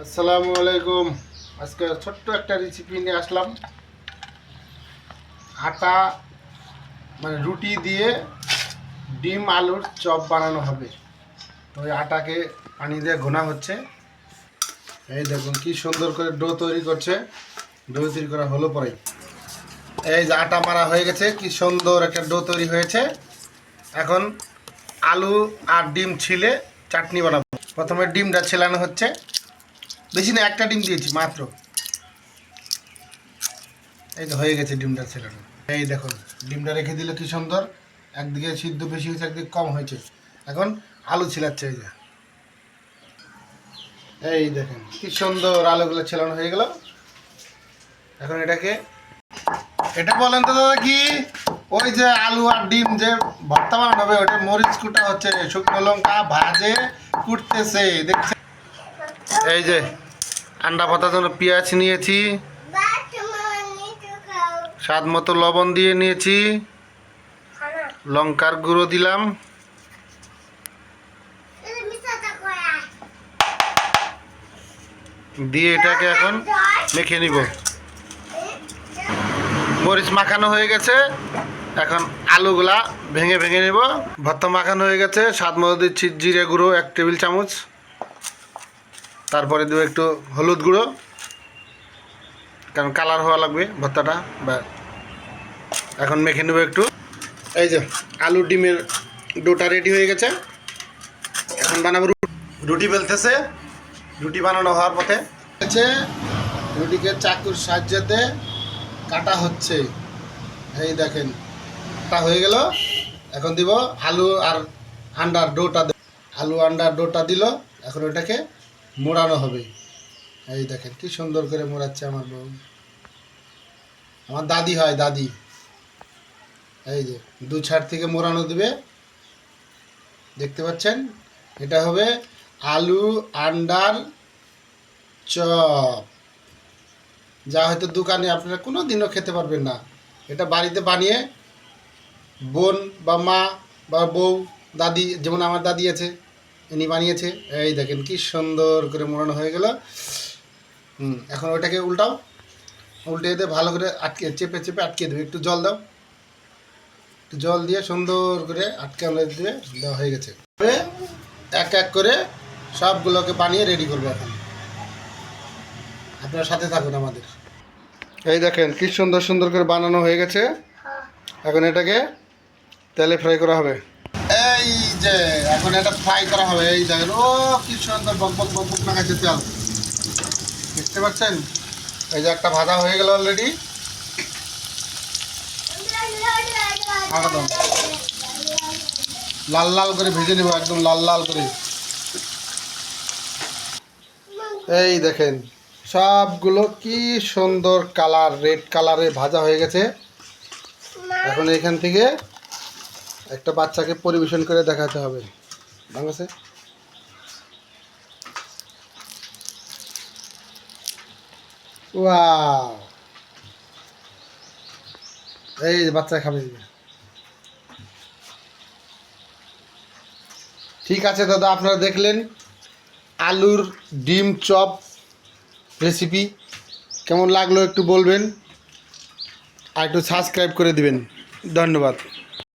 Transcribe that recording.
আসসালামু আলাইকুম। আজকে ছোট্ট একটা রেসিপি নিয়ে আসলাম। আটা মানে রুটি দিয়ে ডিম আলুর চপ বানানো হবে। ওই আটাকে পানি দিয়ে গোনা হচ্ছে। এই দেখুন কি সুন্দর করে ডো তৈরি করছে। ডো তৈরি করা হলো পরে এই যে আটা মারা হয়ে গেছে, কি সুন্দর একটা ডো তৈরি হয়েছে। এখন আলু আর ডিম ছিলে চাটনি বানাবো। প্রথমে ডিমটা ছেলানো হচ্ছে, বেশি না, একটা ডিম দিয়েছি মাত্র। এই তো হয়ে গেছে ডিমটা ছেলানো। এই দেখুন ডিমটা রেখে দিলে কি সুন্দর, একদিকে সিদ্ধ বেশি হয়েছে একদিকে কম হয়েছে। এখন আলু ছিলাচ্ছে। এই দেখেন কি সুন্দর আলুগুলো ছেলানো হয়ে গেল। এখন এটা বলেন তো দাদা, কি ওই যে আলু আর ডিম যে ভর্তা বানানো হবে, ওটা মরিচ কুটা হচ্ছে, শুকনো লঙ্কা ভাজে কুটতেছে দেখছেন। এই যে আন্ডা পাতার জন্য পেঁয়াজ নিয়েছি, স্বাদ মতো লবণ দিয়ে নিয়েছি, লঙ্কার গুঁড়ো দিলাম, দিয়ে এটাকে এখন মেখে নিব। মরিচ মাখানো হয়ে গেছে, এখন আলুগুলা ভেঙে ভেঙে নেব। ভর্তা মাখানো হয়ে গেছে, স্বাদ মতো দিচ্ছি জিরে গুঁড়ো 1 টেবিল চামচ, তারপরে দেবো একটু হলুদ গুঁড়ো, কারণ কালার হওয়া লাগবে ভর্তাটা। বা এখন মেখে নেব একটু। এই যে আলু ডিমের ডোটা রেডি হয়ে গেছে। এখন বানাবো রুটি বেলতেছে, রুটি বানানো হওয়ার পথে রুটিকে চাকুর সাহায্যে কাটা হচ্ছে। এই দেখেন কাটা হয়ে গেল। এখন দিব আলু আর আন্ডার ডোটা, আলু আন্ডার ডোটা দিল। এখন ওটাকে মোড়ানো হবে। এই দেখেন কি সুন্দর করে মোড়াচ্ছে আমার বউ, আমার দাদি হয় দাদি। এই যে দু ছাড় থেকে মোড়ানো দিবে, দেখতে পাচ্ছেন। এটা হবে আলু আন্ডার চপ, যা হয়তো দোকানে আপনারা কোনো দিনও খেতে পারবেন না। এটা বাড়িতে বানিয়ে বোন বা মা বা বউ, দাদি, যেমন আমার দাদি আছে, ইনি বানিয়েছে। এই দেখেন কি সুন্দর করে মোড়ানো হয়ে গেল। এখন ওইটাকে উল্টাও, উল্টে দিয়ে ভালো করে আটকে চেপে চেপে আটকে দেবে। একটু জল দাও, একটু জল দিয়ে সুন্দর করে আটকানো দিয়ে দেওয়া হয়ে গেছে। এক এক করে সবগুলোকে বানিয়ে রেডি করবো। এখন আপনার সাথে থাকুন আমাদের। এই দেখেন কি সুন্দর সুন্দর করে বানানো হয়ে গেছে। এখন এটাকে তেলে ফ্রাই করা হবে। এই যে এখন এটা ফ্রাই করা হবে। এই দেখেন, ও কি সুন্দর বকবক বকবক লাগাচ্ছে তেল, দেখতে পাচ্ছেন। এই যে একটা ভাজা হয়ে গেল অলরেডি। লাল লাল করে ভেজে নেব, একদম লাল লাল করে। এই দেখেন সবগুলো কি সুন্দর কালার, রেড কালারে ভাজা হয়ে গেছে। এখন এখান থেকে একটা বাচ্চাকে পরিবেশন করে দেখাতে হবে। বাংলাদেশে ওয়াও, এই বাচ্চা খাবে। ঠিক আছে দাদা, আপনারা দেখলেন আলুর ডিম চপ রেসিপি। কেমন লাগলো একটু বলবেন, আর একটু সাবস্ক্রাইব করে দিবেন। ধন্যবাদ।